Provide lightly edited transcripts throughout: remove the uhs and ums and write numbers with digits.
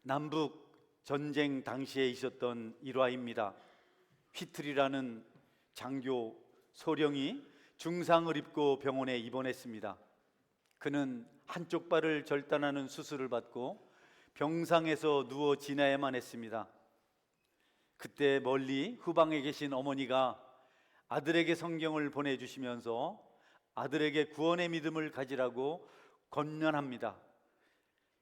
남북 전쟁 당시에 있었던 일화입니다. 휘틀이라는 장교 소령이 중상을 입고 병원에 입원했습니다. 그는 한쪽 발을 절단하는 수술을 받고 병상에서 누워 지내야만 했습니다. 그때 멀리 후방에 계신 어머니가 아들에게 성경을 보내주시면서 아들에게 구원의 믿음을 가지라고 권면합니다.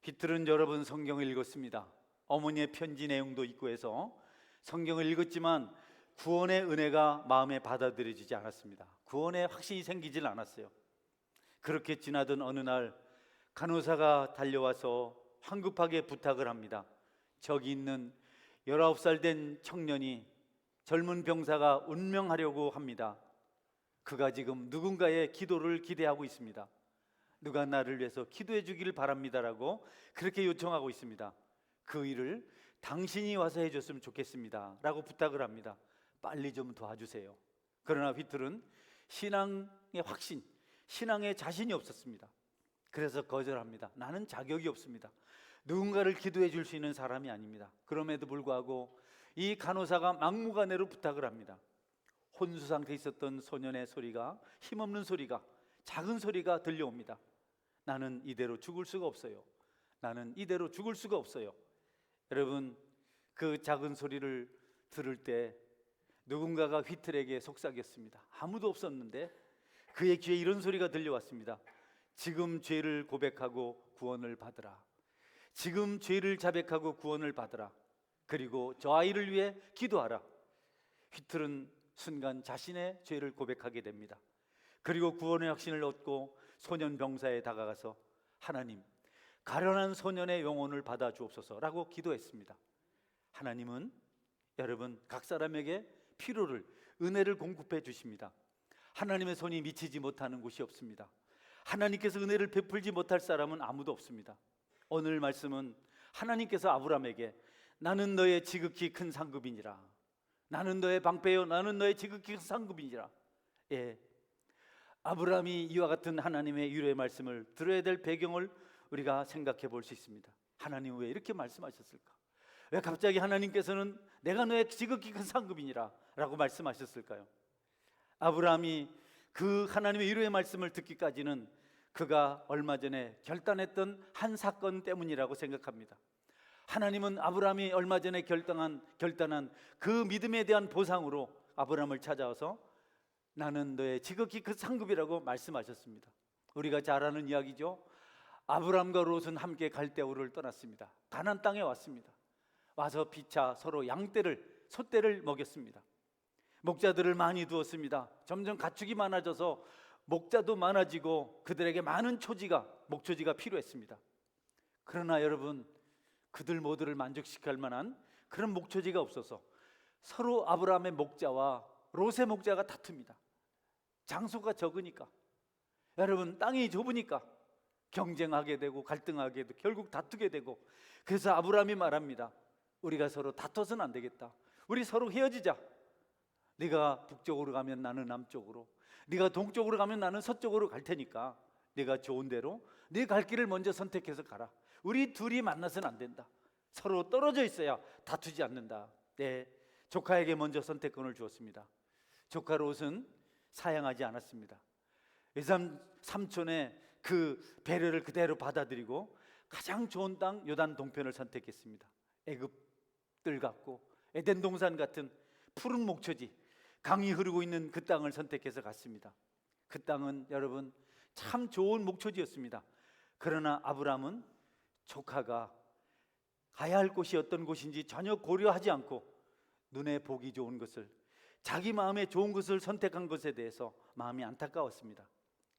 휘틀은 여러분 성경을 읽었습니다. 어머니의 편지 내용도 있고 해서 성경을 읽었지만 구원의 은혜가 마음에 받아들여지지 않았습니다. 구원의 확신이 생기질 않았어요. 그렇게 지나던 어느 날 간호사가 달려와서 황급하게 부탁을 합니다. 저기 있는 19살 된 청년이 젊은 병사가 운명하려고 합니다. 그가 지금 누군가의 기도를 기대하고 있습니다. 누가 나를 위해서 기도해 주기를 바랍니다라고 그렇게 요청하고 있습니다. 그 일을 당신이 와서 해줬으면 좋겠습니다 라고 부탁을 합니다. 빨리 좀 도와주세요. 그러나 휘틀은 신앙의 확신, 신앙에 자신이 없었습니다. 그래서 거절합니다. 나는 자격이 없습니다. 누군가를 기도해 줄 수 있는 사람이 아닙니다. 그럼에도 불구하고 이 간호사가 막무가내로 부탁을 합니다. 혼수 상태에 있었던 소년의 소리가, 힘없는 소리가, 작은 소리가 들려옵니다. 나는 이대로 죽을 수가 없어요. 나는 이대로 죽을 수가 없어요. 여러분, 그 작은 소리를 들을 때 누군가가 휘틀에게 속삭였습니다. 아무도 없었는데 그의 귀에 이런 소리가 들려왔습니다. 지금 죄를 고백하고 구원을 받으라. 지금 죄를 자백하고 구원을 받으라. 그리고 저 아이를 위해 기도하라. 휘틀은 순간 자신의 죄를 고백하게 됩니다. 그리고 구원의 확신을 얻고 소년 병사에 다가가서 하나님, 가련한 소년의 영혼을 받아 주옵소서라고 기도했습니다. 하나님은 여러분 각 사람에게 필요를, 은혜를 공급해 주십니다. 하나님의 손이 미치지 못하는 곳이 없습니다. 하나님께서 은혜를 베풀지 못할 사람은 아무도 없습니다. 오늘 말씀은 하나님께서 아브라함에게 나는 너의 지극히 큰 상급이니라, 나는 너의 방패요, 나는 너의 지극히 큰 상급이니라. 아브라함이 이와 같은 하나님의 위로의 말씀을 들어야 될 배경을 우리가 생각해 볼 수 있습니다. 하나님 왜 이렇게 말씀하셨을까? 왜 갑자기 하나님께서는 내가 너의 지극히 큰 상급이니라 라고 말씀하셨을까요? 아브라함이 그 하나님의 위로의 말씀을 듣기까지는 그가 얼마 전에 결단했던 한 사건 때문이라고 생각합니다. 하나님은 아브라함이 얼마 전에 결단한 그 믿음에 대한 보상으로 아브라함을 찾아와서 나는 너의 지극히 큰 상급이라고 말씀하셨습니다. 우리가 잘 아는 이야기죠. 아브라함과 롯은 함께 갈대우를 떠났습니다. 가나안 땅에 왔습니다. 와서 피차 서로 양떼를, 소떼를 먹였습니다. 목자들을 많이 두었습니다. 점점 가축이 많아져서 목자도 많아지고 그들에게 많은 목초지가 필요했습니다. 그러나 여러분, 그들 모두를 만족시킬 만한 그런 목초지가 없어서 서로 아브라함의 목자와 롯의 목자가 다툽니다. 장소가 적으니까, 여러분, 땅이 좁으니까 경쟁하게 되고 갈등하게 되고 결국 다투게 되고, 그래서 아브라함이 말합니다. 우리가 서로 다퉈서는 안 되겠다. 우리 서로 헤어지자. 네가 북쪽으로 가면 나는 남쪽으로, 네가 동쪽으로 가면 나는 서쪽으로 갈 테니까 네가 좋은 대로 네 갈 길을 먼저 선택해서 가라. 우리 둘이 만나서는 안 된다. 서로 떨어져 있어야 다투지 않는다. 조카에게 먼저 선택권을 주었습니다. 조카 롯은 사양하지 않았습니다. 외삼 삼촌의 그 배려를 그대로 받아들이고 가장 좋은 땅 요단 동편을 선택했습니다. 애굽들 같고 에덴 동산 같은 푸른 목초지, 강이 흐르고 있는 그 땅을 선택해서 갔습니다. 그 땅은 여러분 참 좋은 목초지였습니다. 그러나 아브라함은 조카가 가야 할 곳이 어떤 곳인지 전혀 고려하지 않고 눈에 보기 좋은 것을, 자기 마음에 좋은 것을 선택한 것에 대해서 마음이 안타까웠습니다.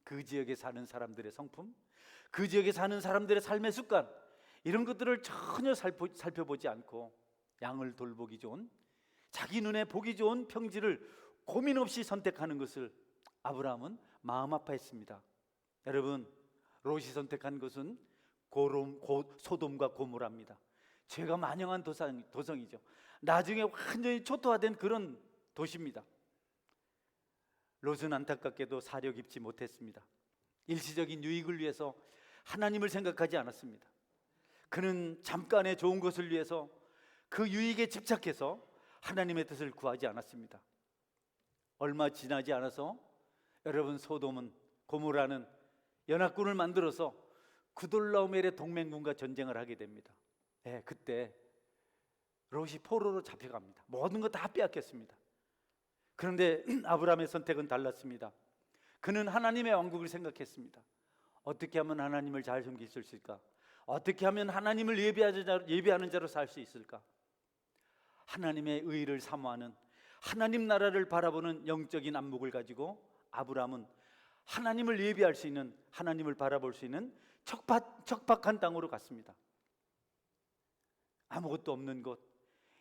그 지역에 사는 사람들의 성품, 그 지역에 사는 사람들의 삶의 습관, 이런 것들을 전혀 살펴보지 않고 양을 돌보기 좋은, 자기 눈에 보기 좋은 평지를 고민 없이 선택하는 것을 아브라함은 마음 아파했습니다. 여러분, 롯이 선택한 것은 소돔과 고모라입니다. 죄가 만영한 도성이죠. 나중에 완전히 초토화된 그런 도시입니다. 롯은 안타깝게도 사려 깊지 못했습니다. 일시적인 유익을 위해서 하나님을 생각하지 않았습니다. 그는 잠깐의 좋은 것을 위해서 그 유익에 집착해서 하나님의 뜻을 구하지 않았습니다. 얼마 지나지 않아서 여러분, 소돔은 고모라는 연합군을 만들어서 구돌라오멜의 동맹군과 전쟁을 하게 됩니다. 그때 롯이 포로로 잡혀갑니다. 모든 거 다 빼앗겼습니다. 그런데 아브라함의 선택은 달랐습니다. 그는 하나님의 왕국을 생각했습니다. 어떻게 하면 하나님을 잘 섬길 수 있을까? 어떻게 하면 하나님을 예배하는 자로 살 수 있을까? 하나님의 의를 사모하는, 하나님 나라를 바라보는 영적인 안목을 가지고 아브라함은 하나님을 예배할 수 있는, 하나님을 바라볼 수 있는 척박한 땅으로 갔습니다. 아무것도 없는 곳,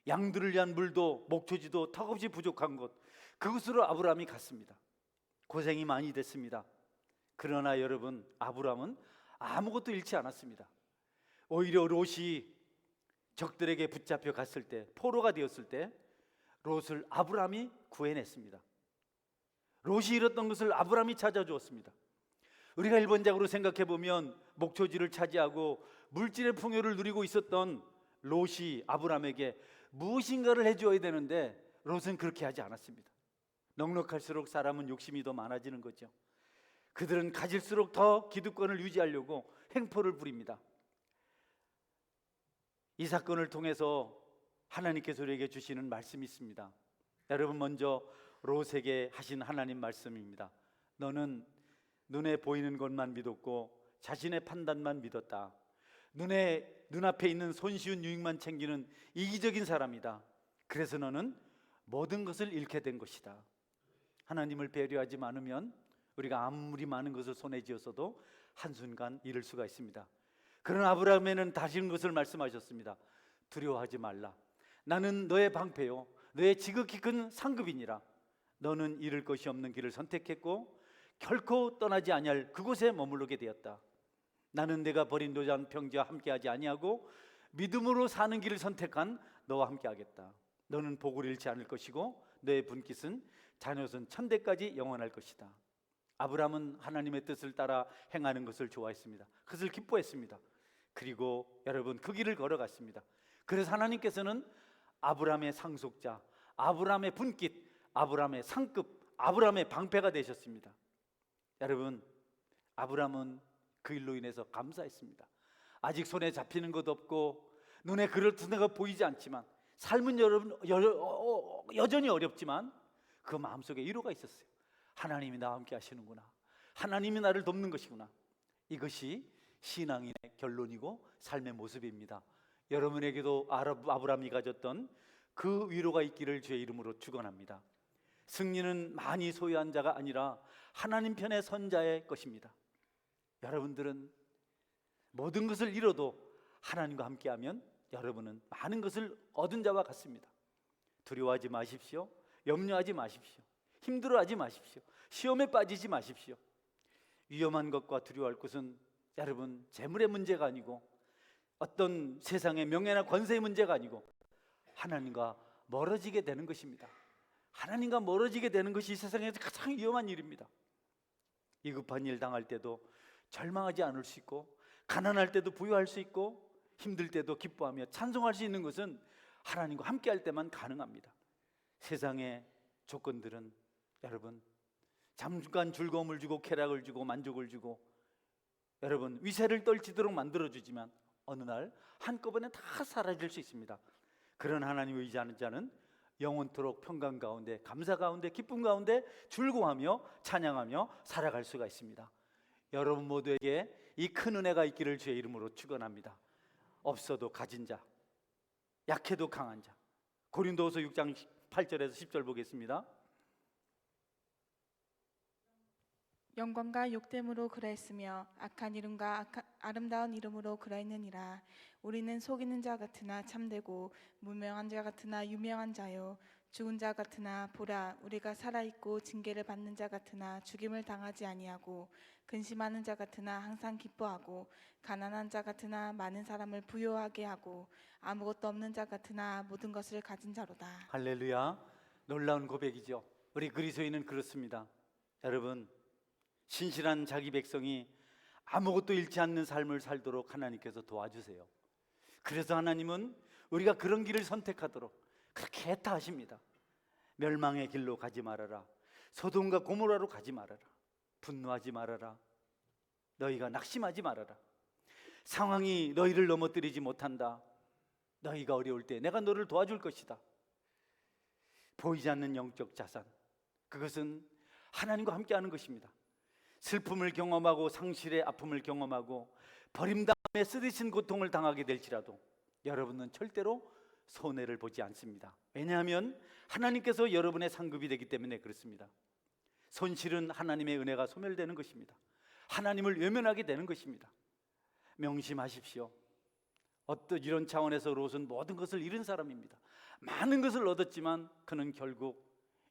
양들을 위한 물도 목초지도 턱없이 부족한 곳, 그곳으로 아브라함이 갔습니다. 고생이 많이 됐습니다. 그러나 여러분, 아브라함은 아무것도 잃지 않았습니다. 오히려 롯이 적들에게 붙잡혀 갔을 때, 포로가 되었을 때 롯을 아브라함이 구해냈습니다. 롯이 잃었던 것을 아브라함이 찾아주었습니다. 우리가 일본적으로 생각해 보면 목초지를 차지하고 물질의 풍요를 누리고 있었던 롯이 아브라함에게 무엇인가를 해주어야 되는데 롯은 그렇게 하지 않았습니다. 넉넉할수록 사람은 욕심이 더 많아지는 거죠. 그들은 가질수록 더 기득권을 유지하려고 횡포를 부립니다. 이 사건을 통해서 하나님께서 우리에게 주시는 말씀이 있습니다. 여러분, 먼저 롯에게 하신 하나님 말씀입니다. 너는 눈에 보이는 것만 믿었고 자신의 판단만 믿었다. 눈앞에 있는 손쉬운 유익만 챙기는 이기적인 사람이다. 그래서 너는 모든 것을 잃게 된 것이다. 하나님을 배려하지 않으면 우리가 아무리 많은 것을 손에 쥐었어도 한순간 잃을 수가 있습니다. 그러나 아브라함에는 다른 것을 말씀하셨습니다. 두려워하지 말라. 나는 너의 방패요 너의 지극히 큰 상급이니라. 너는 잃을 것이 없는 길을 선택했고 결코 떠나지 아니할 그곳에 머무르게 되었다. 나는 내가 버린 노장 평지와 함께하지 아니하고 믿음으로 사는 길을 선택한 너와 함께하겠다. 너는 복을 잃지 않을 것이고 너의 분깃은 자녀선 천대까지 영원할 것이다. 아브라함은 하나님의 뜻을 따라 행하는 것을 좋아했습니다. 그것을 기뻐했습니다. 그리고 여러분, 그 길을 걸어갔습니다. 그래서 하나님께서는 아브라함의 상속자, 아브라함의 분깃, 아브라함의 상급, 아브라함의 방패가 되셨습니다. 여러분, 아브라함은 그 일로 인해서 감사했습니다. 아직 손에 잡히는 것 없고 눈에 그럴듯한 데가 보이지 않지만, 삶은 여전히 어렵지만 그 마음속에 위로가 있었어요. 하나님이 나와 함께 하시는구나. 하나님이 나를 돕는 것이구나. 이것이 신앙인의 결론이고 삶의 모습입니다. 여러분에게도 아브라함이 가졌던 그 위로가 있기를 주의 이름으로 축원합니다. 승리는 많이 소유한 자가 아니라 하나님 편에 선 자의 것입니다. 여러분들은 모든 것을 잃어도 하나님과 함께하면 여러분은 많은 것을 얻은 자와 같습니다. 두려워하지 마십시오. 염려하지 마십시오. 힘들어하지 마십시오. 시험에 빠지지 마십시오. 위험한 것과 두려워할 것은 여러분, 재물의 문제가 아니고 어떤 세상의 명예나 권세의 문제가 아니고 하나님과 멀어지게 되는 것입니다. 하나님과 멀어지게 되는 것이 이 세상에서 가장 위험한 일입니다. 위급한 일 당할 때도 절망하지 않을 수 있고, 가난할 때도 부유할 수 있고, 힘들 때도 기뻐하며 찬송할 수 있는 것은 하나님과 함께 할 때만 가능합니다. 세상의 조건들은 여러분, 잠깐 즐거움을 주고 쾌락을 주고 만족을 주고 여러분, 위세를 떨치도록 만들어주지만 어느 날 한꺼번에 다 사라질 수 있습니다. 그런 하나님을 의지하는 자는 영원토록 평강 가운데, 감사 가운데, 기쁨 가운데 즐거워하며 찬양하며 살아갈 수가 있습니다. 여러분 모두에게 이 큰 은혜가 있기를 주의 이름으로 축원합니다. 없어도 가진 자, 약해도 강한 자. 고린도후서 6장 8절에서 10절 보겠습니다. 영광과 욕됨으로 그러했으며 악한 이름과 아름다운 이름으로 그러했느니라. 우리는 속이는 자 같으나 참되고 무명한 자 같으나 유명한 자요 죽은 자 같으나 보라 우리가 살아있고 징계를 받는 자 같으나 죽임을 당하지 아니하고 근심하는 자 같으나 항상 기뻐하고 가난한 자 같으나 많은 사람을 부요하게 하고 아무것도 없는 자 같으나 모든 것을 가진 자로다. 할렐루야. 놀라운 고백이죠. 우리 그리스도인은 그렇습니다. 여러분, 신실한 자기 백성이 아무것도 잃지 않는 삶을 살도록 하나님께서 도와주세요. 그래서 하나님은 우리가 그런 길을 선택하도록 그렇게 애타하십니다. 멸망의 길로 가지 말아라. 소돔과 고모라로 가지 말아라. 분노하지 말아라. 너희가 낙심하지 말아라. 상황이 너희를 넘어뜨리지 못한다. 너희가 어려울 때 내가 너를 도와줄 것이다. 보이지 않는 영적 자산, 그것은 하나님과 함께하는 것입니다. 슬픔을 경험하고 상실의 아픔을 경험하고 버림당함에 쓰디쓴 고통을 당하게 될지라도 여러분은 절대로 손해를 보지 않습니다. 왜냐하면 하나님께서 여러분의 상급이 되기 때문에 그렇습니다. 손실은 하나님의 은혜가 소멸되는 것입니다. 하나님을 외면하게 되는 것입니다. 명심하십시오. 어떤 이런 차원에서 롯은 모든 것을 잃은 사람입니다. 많은 것을 얻었지만 그는 결국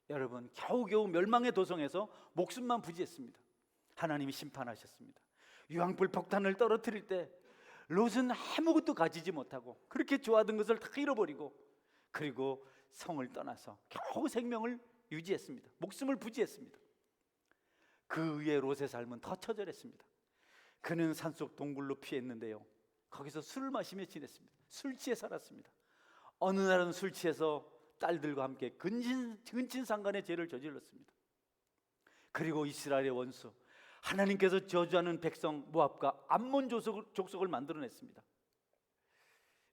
여러분 겨우겨우 멸망의 도성에서 목숨만 부지했습니다. 하나님이 심판하셨습니다. 유황불 폭탄을 떨어뜨릴 때 롯은 아무것도 가지지 못하고 그렇게 좋아하던 것을 다 잃어버리고 그리고 성을 떠나서 겨우 생명을 유지했습니다. 목숨을 부지했습니다. 그 위에 롯의 삶은 더 처절했습니다. 그는 산속 동굴로 피했는데요, 거기서 술을 마시며 지냈습니다. 술 취해 살았습니다. 어느 날은 술 취해서 딸들과 함께 근친상간의 죄를 저질렀습니다. 그리고 이스라엘의 원수 하나님께서 저주하는 백성 모압과 암몬 족속을 만들어냈습니다.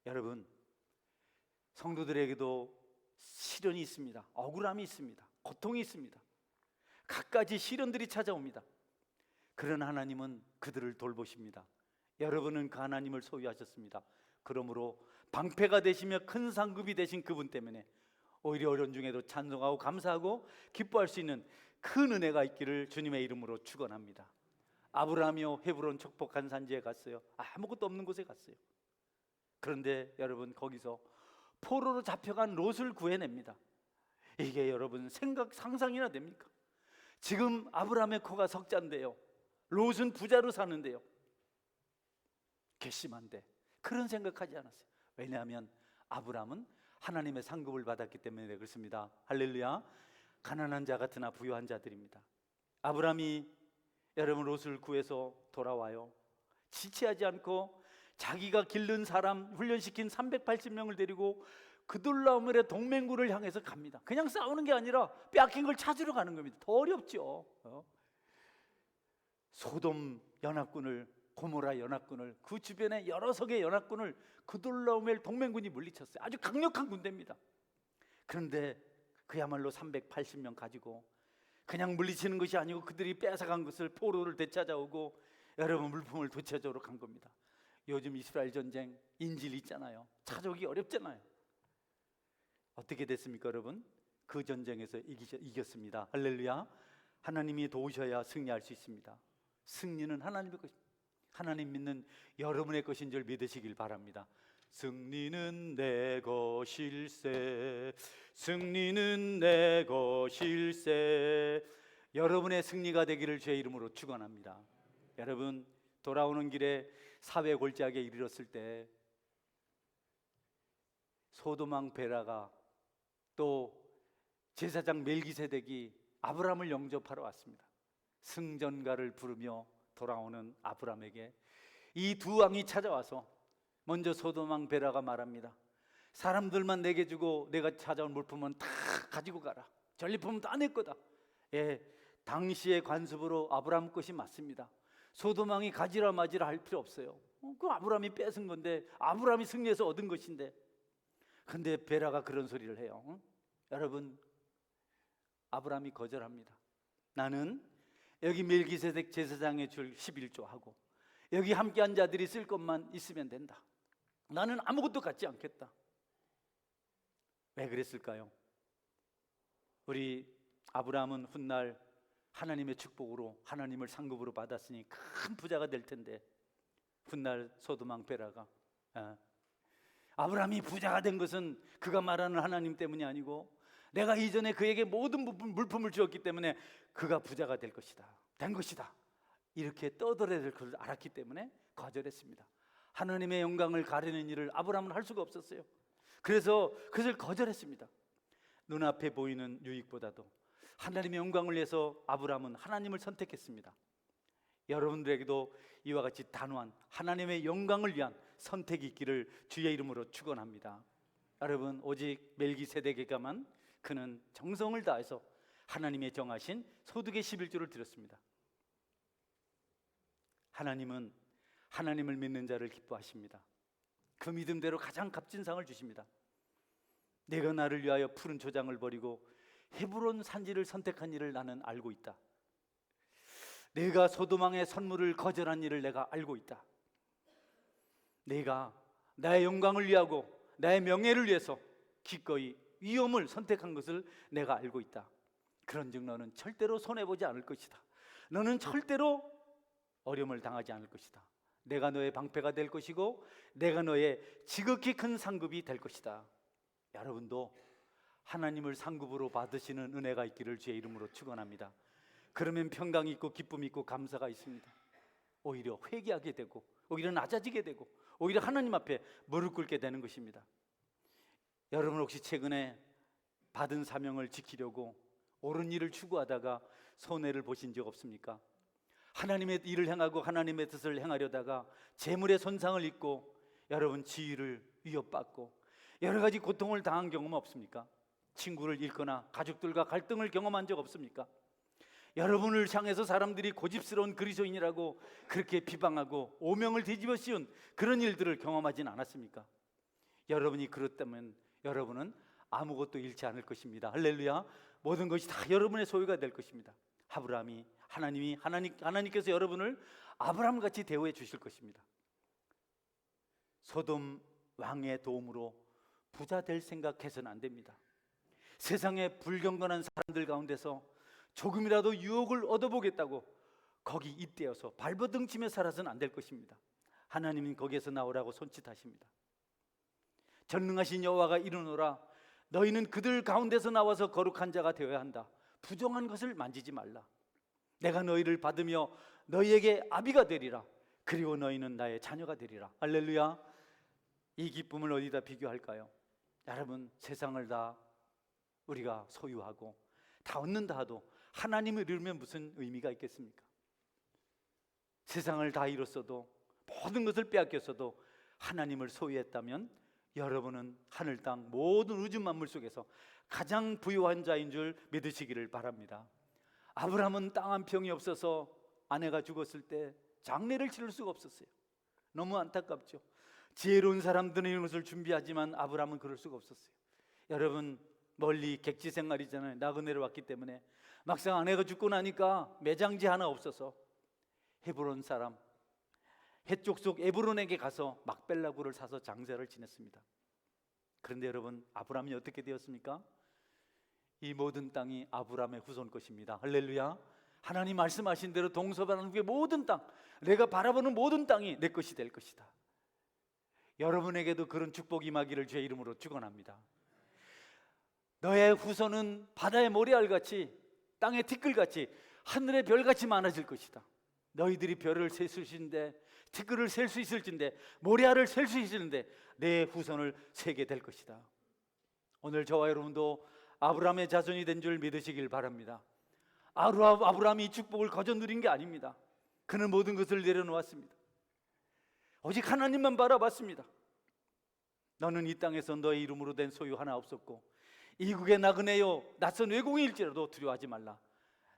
여러분, 성도들에게도 시련이 있습니다. 억울함이 있습니다. 고통이 있습니다. 갖가지 시련들이 찾아옵니다. 그런 하나님은 그들을 돌보십니다. 여러분은 그 하나님을 소유하셨습니다. 그러므로 방패가 되시며 큰 상급이 되신 그분 때문에 오히려 어려운 중에도 찬송하고 감사하고 기뻐할 수 있는 큰 은혜가 있기를 주님의 이름으로 축원합니다. 아브라함이요 헤브론 척복한 산지에 갔어요. 아무것도 없는 곳에 갔어요. 그런데 여러분, 거기서 포로로 잡혀간 롯을 구해냅니다. 이게 여러분 상상이나 됩니까? 지금 아브라함의 코가 석자인데요, 롯은 부자로 사는데요, 괘씸한데 그런 생각하지 않았어요. 왜냐하면 아브라함은 하나님의 상급을 받았기 때문에 그렇습니다. 할렐루야. 가난한 자 같으나 부유한 자들입니다. 아브라함이 여러분 롯을 구해서 돌아와요. 지체하지 않고 자기가 기른 사람 훈련시킨 380명을 데리고 그둘라오멜의 동맹군을 향해서 갑니다. 그냥 싸우는 게 아니라 빼앗긴 걸 찾으러 가는 겁니다. 더 어렵죠. 소돔 연합군을, 고모라 연합군을, 그 주변에 여러 석의 연합군을 그둘라오멜 동맹군이 물리쳤어요. 아주 강력한 군대입니다. 그런데 그야말로 380명 가지고 그냥 물리치는 것이 아니고 그들이 뺏어간 것을 포로를 되찾아오고 여러분 물품을 되찾아오러 간 겁니다. 요즘 이스라엘 전쟁 인질 있잖아요. 찾아오기 어렵잖아요. 어떻게 됐습니까 여러분? 그 전쟁에서 이겼습니다. 할렐루야. 하나님이 도우셔야 승리할 수 있습니다. 승리는 하나님의 것입니다. 하나님 믿는 여러분의 것인 줄 믿으시길 바랍니다. 승리는 내 것일세, 승리는 내 것일세. 여러분의 승리가 되기를 주의 이름으로 축원합니다. 여러분, 돌아오는 길에 사회 골짜기에 이르렀을 때 소돔왕 베라가 또 제사장 멜기세덱이 아브라함을 영접하러 왔습니다. 승전가를 부르며 돌아오는 아브라함에게 이 두 왕이 찾아와서 먼저 소돔왕 베라가 말합니다. 사람들만 내게 주고 내가 찾아온 물품은 다 가지고 가라. 전리품은 다 내 거다. 예, 당시의 관습으로 아브라함 것이 맞습니다. 소돔왕이 가지라 마지라 할 필요 없어요. 그 아브라함이 뺏은 건데, 아브라함이 승리해서 얻은 것인데. 근데 베라가 그런 소리를 해요. 여러분, 아브라함이 거절합니다. 나는 여기 멜기세덱 제사장의 줄 11조 하고 여기 함께한 자들이 쓸 것만 있으면 된다. 나는 아무것도 갖지 않겠다. 왜 그랬을까요? 우리 아브라함은 훗날 하나님의 축복으로 하나님을 상급으로 받았으니 큰 부자가 될 텐데, 훗날 소돔왕 베라가 아브라함이 부자가 된 것은 그가 말하는 하나님 때문이 아니고 내가 이전에 그에게 모든 물품을 주었기 때문에 그가 부자가 될 것이다, 된 것이다, 이렇게 떠들어야 될 것을 알았기 때문에 거절했습니다. 하나님의 영광을 가리는 일을 아브라함은 할 수가 없었어요. 그래서 그것을 거절했습니다. 눈앞에 보이는 유익보다도 하나님의 영광을 위해서 아브라함은 하나님을 선택했습니다. 여러분들에게도 이와 같이 단호한 하나님의 영광을 위한 선택이 있기를 주의 이름으로 축원합니다. 여러분, 오직 멜기세덱에게만 그는 정성을 다해서 하나님의 정하신 소득의 11조를 드렸습니다. 하나님은 하나님을 믿는 자를 기뻐하십니다. 그 믿음대로 가장 값진 상을 주십니다. 내가 나를 위하여 푸른 초장을 버리고 헤브론 산지를 선택한 일을 나는 알고 있다. 내가 소돔왕의 선물을 거절한 일을 내가 알고 있다. 내가 나의 영광을 위하고 나의 명예를 위해서 기꺼이 위험을 선택한 것을 내가 알고 있다. 그런즉 너는 절대로 손해보지 않을 것이다. 너는 절대로 어려움을 당하지 않을 것이다. 내가 너의 방패가 될 것이고 내가 너의 지극히 큰 상급이 될 것이다. 여러분도 하나님을 상급으로 받으시는 은혜가 있기를 주의 이름으로 축원합니다. 그러면 평강이 있고 기쁨이 있고 감사가 있습니다. 오히려 회개하게 되고 오히려 낮아지게 되고 오히려 하나님 앞에 무릎 꿇게 되는 것입니다. 여러분 혹시 최근에 받은 사명을 지키려고 옳은 일을 추구하다가 손해를 보신 적 없습니까? 하나님의 일을 행하고 하나님의 뜻을 행하려다가 재물의 손상을 입고 여러분 지위를 위협받고 여러 가지 고통을 당한 경험 없습니까? 친구를 잃거나 가족들과 갈등을 경험한 적 없습니까? 여러분을 향해서 사람들이 고집스러운 그리스도인이라고 그렇게 비방하고 오명을 뒤집어 씌운 그런 일들을 경험하진 않았습니까? 여러분이 그렇다면 여러분은 아무것도 잃지 않을 것입니다. 할렐루야. 모든 것이 다 여러분의 소유가 될 것입니다. 하나님께서 여러분을 아브라함같이 대우해 주실 것입니다. 소돔 왕의 도움으로 부자 될 생각해서는 안 됩니다. 세상의 불경건한 사람들 가운데서 조금이라도 유혹을 얻어보겠다고 거기 잇대어서 발버둥 치며 살아서는 안 될 것입니다. 하나님은 거기에서 나오라고 손짓하십니다. 전능하신 여호와가 이르노라 너희는 그들 가운데서 나와서 거룩한 자가 되어야 한다. 부정한 것을 만지지 말라. 내가 너희를 받으며 너희에게 아비가 되리라. 그리고 너희는 나의 자녀가 되리라. 할렐루야. 이 기쁨을 어디다 비교할까요? 여러분, 세상을 다 우리가 소유하고 다 얻는다 하도 하나님을 잃으면 무슨 의미가 있겠습니까? 세상을 다 잃었어도 모든 것을 빼앗겼어도 하나님을 소유했다면 여러분은 하늘 땅 모든 우주 만물 속에서 가장 부유한 자인 줄 믿으시기를 바랍니다. 아브라함은 땅 한 평이 없어서 아내가 죽었을 때 장례를 치를 수가 없었어요. 너무 안타깝죠. 지혜로운 사람들은 이런 것을 준비하지만 아브라함은 그럴 수가 없었어요. 여러분, 멀리 객지 생활이잖아요. 나그네로 왔기 때문에 막상 아내가 죽고 나니까 매장지 하나 없어서 헤브론 사람 해쪽 속 에브론에게 가서 막벨라구를 사서 장사를 지냈습니다. 그런데 여러분, 아브라함이 어떻게 되었습니까? 이 모든 땅이 아브라함의 후손 것입니다. 할렐루야. 하나님 말씀하신 대로 동서반국의 모든 땅, 내가 바라보는 모든 땅이 내 것이 될 것이다. 여러분에게도 그런 축복이 임하기를 주의 이름으로 축원합니다. 너의 후손은 바다의 모래알같이 땅의 티끌같이 하늘의 별같이 많아질 것이다. 너희들이 별을 셀 수 있는데 티끌을 셀 수 있을진데 모래알을 셀 수 있을진데 내 후손을 세게 될 것이다. 오늘 저와 여러분도 아브라함의 자손이 된 줄 믿으시길 바랍니다. 아브라함이 이 축복을 거저 누린 게 아닙니다. 그는 모든 것을 내려놓았습니다. 오직 하나님만 바라봤습니다. 너는 이 땅에서 너의 이름으로 된 소유 하나 없었고 이국의 나그네요 낯선 외국인일지라도 두려워하지 말라.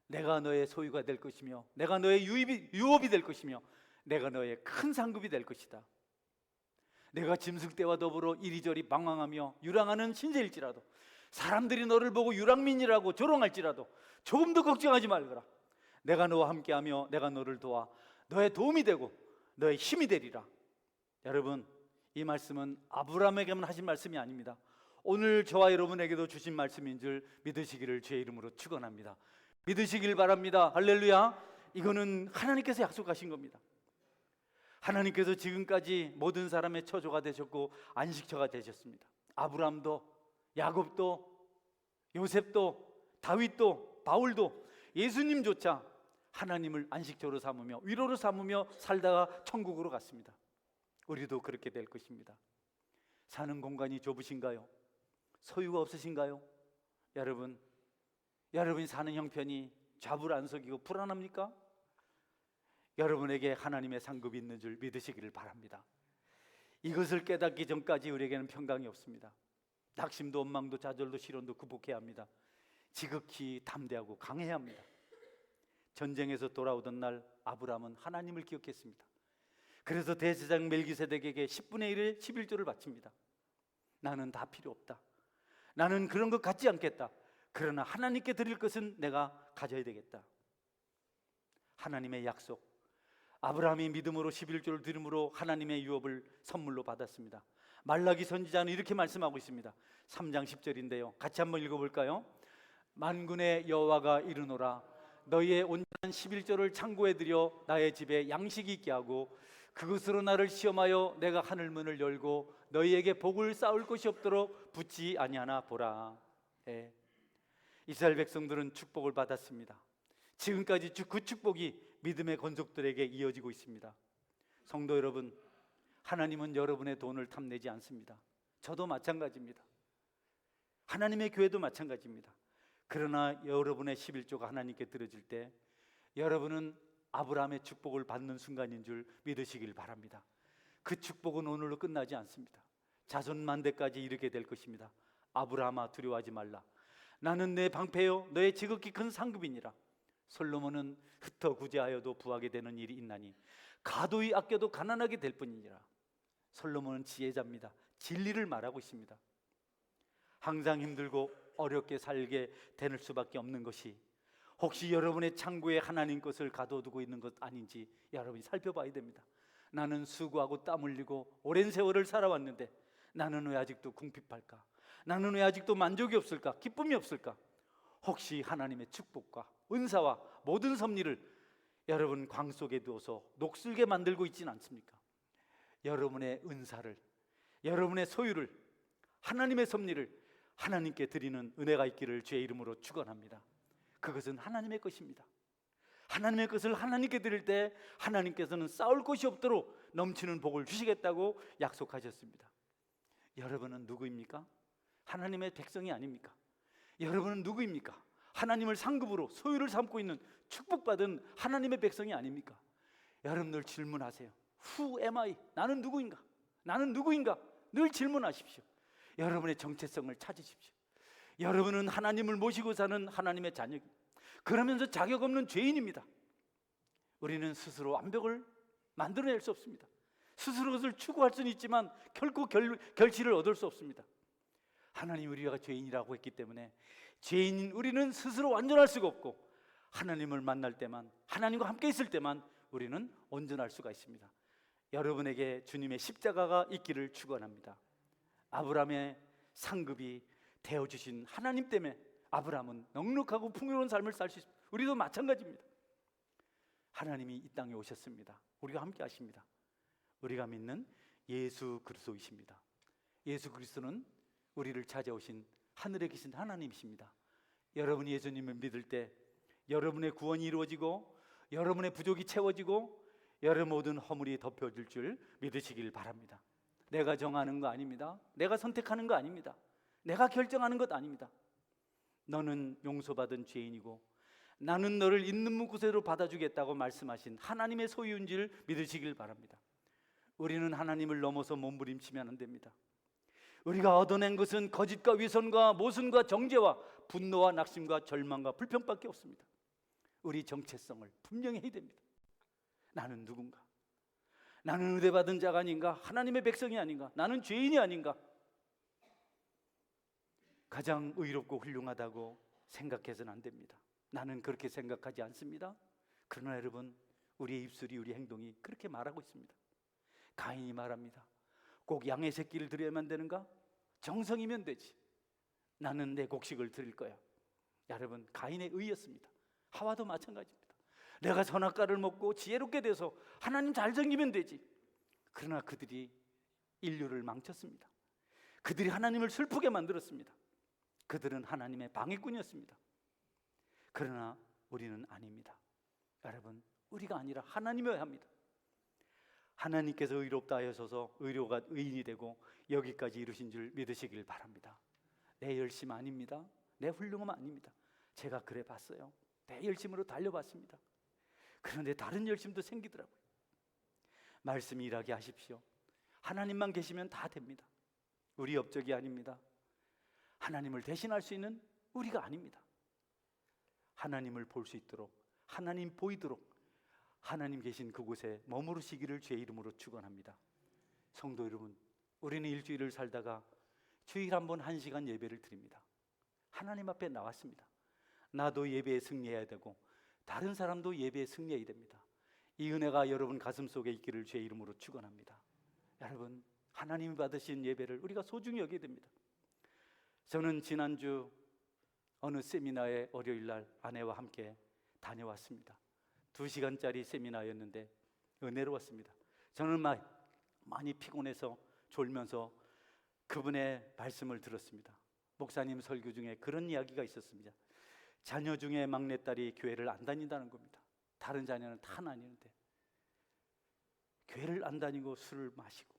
내가 너의 소유가 될 것이며 내가 너의 유업이 될 것이며 내가 너의 큰 상급이 될 것이다. 내가 짐승떼와 더불어 이리저리 방황하며 유랑하는 신세일지라도 사람들이 너를 보고 유랑민이라고 조롱할지라도 조금도 걱정하지 말거라. 내가 너와 함께하며 내가 너를 도와 너의 도움이 되고 너의 힘이 되리라. 여러분, 이 말씀은 아브라함에게만 하신 말씀이 아닙니다. 오늘 저와 여러분에게도 주신 말씀인 줄 믿으시기를 주의 이름으로 축원합니다. 믿으시길 바랍니다. 할렐루야. 이거는 하나님께서 약속하신 겁니다. 하나님께서 지금까지 모든 사람의 처조가 되셨고 안식처가 되셨습니다. 아브라함도 야곱도 요셉도 다윗도 바울도 예수님조차 하나님을 안식처로 삼으며 위로로 삼으며 살다가 천국으로 갔습니다. 우리도 그렇게 될 것입니다. 사는 공간이 좁으신가요? 소유가 없으신가요? 여러분이 사는 형편이 좌불안석이고 불안합니까? 여러분에게 하나님의 상급이 있는 줄 믿으시기를 바랍니다. 이것을 깨닫기 전까지 우리에게는 평강이 없습니다. 낙심도 원망도 좌절도 시련도 극복해야 합니다. 지극히 담대하고 강해야 합니다. 전쟁에서 돌아오던 날 아브라함은 하나님을 기억했습니다. 그래서 대제사장 멜기세덱에게 10분의 1의 11조를 바칩니다. 나는 다 필요 없다. 나는 그런 것 갖지 않겠다. 그러나 하나님께 드릴 것은 내가 가져야 되겠다. 하나님의 약속, 아브라함이 믿음으로 11조를 드림으로 하나님의 유업을 선물로 받았습니다. 말라기 선지자는 이렇게 말씀하고 있습니다. 3장 10절인데요, 같이 한번 읽어볼까요? 만군의 여호와가 이르노라, 너희의 온전한 11조를 창고에 들여 나의 집에 양식이 있게 하고 그것으로 나를 시험하여 내가 하늘문을 열고 너희에게 복을 쌓을 것이 없도록 붙지 아니하나 보라. 이스라엘 백성들은 축복을 받았습니다. 지금까지 그 축복이 믿음의 건족들에게 이어지고 있습니다. 성도 여러분, 하나님은 여러분의 돈을 탐내지 않습니다. 저도 마찬가지입니다. 하나님의 교회도 마찬가지입니다. 그러나 여러분의 11조가 하나님께 드려질 때 여러분은 아브라함의 축복을 받는 순간인 줄 믿으시길 바랍니다. 그 축복은 오늘로 끝나지 않습니다. 자손만대까지 이르게 될 것입니다. 아브라함아, 두려워하지 말라. 나는 내 방패요 너의 지극히 큰 상급이니라. 솔로몬은 흩어 구제하여도 부하게 되는 일이 있나니 가도히 아껴도 가난하게 될 뿐이니라. 솔로몬은 지혜자입니다. 진리를 말하고 있습니다. 항상 힘들고 어렵게 살게 될 수밖에 없는 것이 혹시 여러분의 창고에 하나님 것을 가둬두고 있는 것 아닌지 여러분이 살펴봐야 됩니다. 나는 수고하고 땀 흘리고 오랜 세월을 살아왔는데 나는 왜 아직도 궁핍할까? 나는 왜 아직도 만족이 없을까? 기쁨이 없을까? 혹시 하나님의 축복과 은사와 모든 섭리를 여러분 광 속에 두어서 녹슬게 만들고 있지는 않습니까? 여러분의 은사를, 여러분의 소유를, 하나님의 섭리를 하나님께 드리는 은혜가 있기를 주의 이름으로 축원합니다. 그것은 하나님의 것입니다. 하나님의 것을 하나님께 드릴 때 하나님께서는 쌓을 것이 없도록 넘치는 복을 주시겠다고 약속하셨습니다. 여러분은 누구입니까? 하나님의 백성이 아닙니까? 여러분은 누구입니까? 하나님을 상급으로 소유를 삼고 있는 축복받은 하나님의 백성이 아닙니까? 여러분들 질문하세요. Who am I? 나는 누구인가? 나는 누구인가? 늘 질문하십시오. 여러분의 정체성을 찾으십시오. 여러분은 하나님을 모시고 사는 하나님의 자녀입니다. 그러면서 자격 없는 죄인입니다. 우리는 스스로 완벽을 만들어낼 수 없습니다. 스스로 그것을 추구할 수는 있지만 결코 결실을 얻을 수 없습니다. 하나님 우리가 죄인이라고 했기 때문에 죄인인 우리는 스스로 완전할 수가 없고 하나님을 만날 때만, 하나님과 함께 있을 때만 우리는 온전할 수가 있습니다. 여러분에게 주님의 십자가가 있기를 축원합니다. 아브라함의 상급이 되어주신 하나님 때문에 아브라함은 넉넉하고 풍요로운 삶을 살 수 있습니다. 우리도 마찬가지입니다. 하나님이 이 땅에 오셨습니다. 우리가 함께 하십니다. 우리가 믿는 예수 그리스도이십니다. 예수 그리스도는 우리를 찾아오신 하늘에 계신 하나님이십니다. 여러분이 예수님을 믿을 때 여러분의 구원이 이루어지고 여러분의 부족이 채워지고 여러분 모든 허물이 덮여질 줄 믿으시길 바랍니다. 내가 정하는 거 아닙니다. 내가 선택하는 거 아닙니다. 내가 결정하는 것 아닙니다. 너는 용서받은 죄인이고 나는 너를 있는 곳으로 받아주겠다고 말씀하신 하나님의 소유인 줄 믿으시길 바랍니다. 우리는 하나님을 넘어서 몸부림치면 안 됩니다. 우리가 얻어낸 것은 거짓과 위선과 모순과 정죄와 분노와 낙심과 절망과 불평밖에 없습니다. 우리 정체성을 분명히 해야 됩니다. 나는 누군가? 나는 의뢰받은 자가 아닌가? 하나님의 백성이 아닌가? 나는 죄인이 아닌가? 가장 의롭고 훌륭하다고 생각해서는 안 됩니다. 나는 그렇게 생각하지 않습니다. 그러나 여러분, 우리의 입술이, 우리 행동이 그렇게 말하고 있습니다. 가인이 말합니다. 꼭 양의 새끼를 드려야만 되는가? 정성이면 되지. 나는 내 곡식을 드릴 거야. 여러분, 가인의 의였습니다. 하와도 마찬가지입니다. 내가 선악과를 먹고 지혜롭게 돼서 하나님 잘 섬기면 되지. 그러나 그들이 인류를 망쳤습니다. 그들이 하나님을 슬프게 만들었습니다. 그들은 하나님의 방해꾼이었습니다. 그러나 우리는 아닙니다. 여러분, 우리가 아니라 하나님이어야 합니다. 하나님께서 의롭다 하셔서 의로가 의인이 되고 여기까지 이루신 줄 믿으시길 바랍니다. 내 열심 아닙니다. 내 훌륭함 아닙니다. 제가 그래 봤어요. 내 열심으로 달려봤습니다. 그런데 다른 열심도 생기더라고요. 말씀이 일하게 하십시오. 하나님만 계시면 다 됩니다. 우리 업적이 아닙니다. 하나님을 대신할 수 있는 우리가 아닙니다. 하나님을 볼 수 있도록, 하나님 보이도록 하나님 계신 그곳에 머무르시기를 주의 이름으로 축원합니다. 성도 여러분, 우리는 일주일을 살다가 주일 한 번 1시간 예배를 드립니다. 하나님 앞에 나왔습니다. 나도 예배에 승리해야 되고 다른 사람도 예배에 승리해야 됩니다. 이 은혜가 여러분 가슴 속에 있기를 주의 이름으로 축원합니다. 여러분, 하나님이 받으신 예배를 우리가 소중히 여겨야 됩니다. 저는 지난주 어느 세미나에 월요일 날 아내와 함께 다녀왔습니다. 2시간짜리 세미나였는데 은혜로웠습니다. 저는 많이 피곤해서 졸면서 그분의 말씀을 들었습니다. 목사님 설교 중에 그런 이야기가 있었습니다. 자녀 중에 막내딸이 교회를 안 다닌다는 겁니다. 다른 자녀는 다 다니는데 교회를 안 다니고 술을 마시고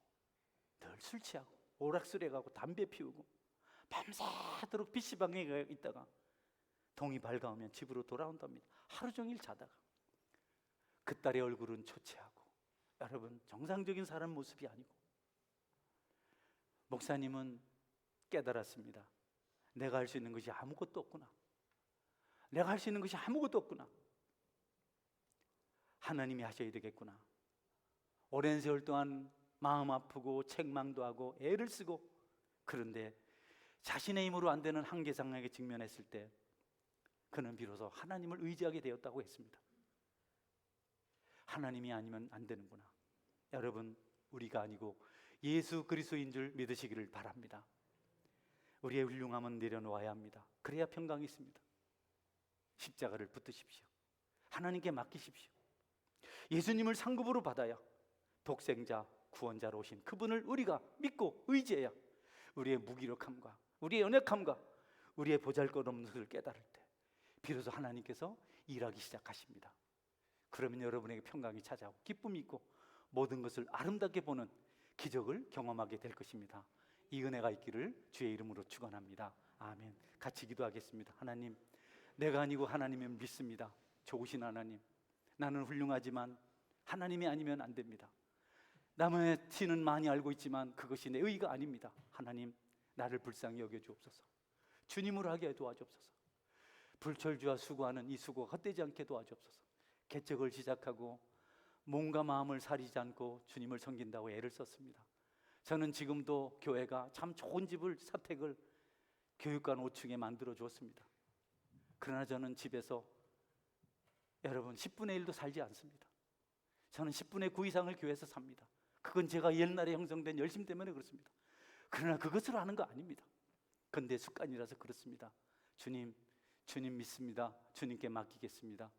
늘 술 취하고 오락술에 가고 담배 피우고 밤새도록 PC방에 있다가 동이 밝아오면 집으로 돌아온답니다. 하루 종일 자다가 그 딸의 얼굴은 초췌하고, 여러분, 정상적인 사람 모습이 아니고, 목사님은 깨달았습니다. 내가 할 수 있는 것이 아무것도 없구나. 내가 할 수 있는 것이 아무것도 없구나. 하나님이 하셔야 되겠구나. 오랜 세월 동안 마음 아프고 책망도 하고 애를 쓰고, 그런데 자신의 힘으로 안 되는 한계 상황에 직면했을 때 그는 비로소 하나님을 의지하게 되었다고 했습니다. 하나님이 아니면 안 되는구나. 여러분, 우리가 아니고 예수 그리스도인 줄 믿으시기를 바랍니다. 우리의 훌륭함은 내려놓아야 합니다. 그래야 평강이 있습니다. 십자가를 붙드십시오. 하나님께 맡기십시오. 예수님을 상급으로 받아야 독생자, 구원자로 오신 그분을 우리가 믿고 의지해야 우리의 무기력함과 우리의 연약함과 우리의 보잘것없는 것을 깨달을 때 비로소 하나님께서 일하기 시작하십니다. 그러면 여러분에게 평강이 찾아오고 기쁨이 있고 모든 것을 아름답게 보는 기적을 경험하게 될 것입니다. 이 은혜가 있기를 주의 이름으로 축원합니다. 아멘. 같이 기도하겠습니다. 하나님, 내가 아니고 하나님을 믿습니다. 좋으신 하나님, 나는 훌륭하지만 하나님이 아니면 안 됩니다. 남의 티는 많이 알고 있지만 그것이 내 의가 아닙니다. 하나님, 나를 불쌍히 여겨 주옵소서. 주님으로 하게 도와주옵소서. 불철주와 수고하는 이 수고가 헛되지 않게 도와주옵소서. 개척을 시작하고 몸과 마음을 사리지 않고 주님을 섬긴다고 애를 썼습니다. 저는 지금도 교회가 참 좋은 집을 사택을 교육관 5층에 만들어 주었습니다. 그러나 저는 집에서 여러분 10분의 1도 살지 않습니다. 저는 10분의 9 이상을 교회에서 삽니다. 그건 제가 옛날에 형성된 열심 때문에 그렇습니다. 그러나 그것을 하는 거 아닙니다. 그런데 습관이라서 그렇습니다. 주님 믿습니다. 주님께 맡기겠습니다.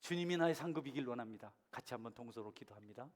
주님이 나의 상급이길 원합니다. 같이 한번 동서로 기도합니다.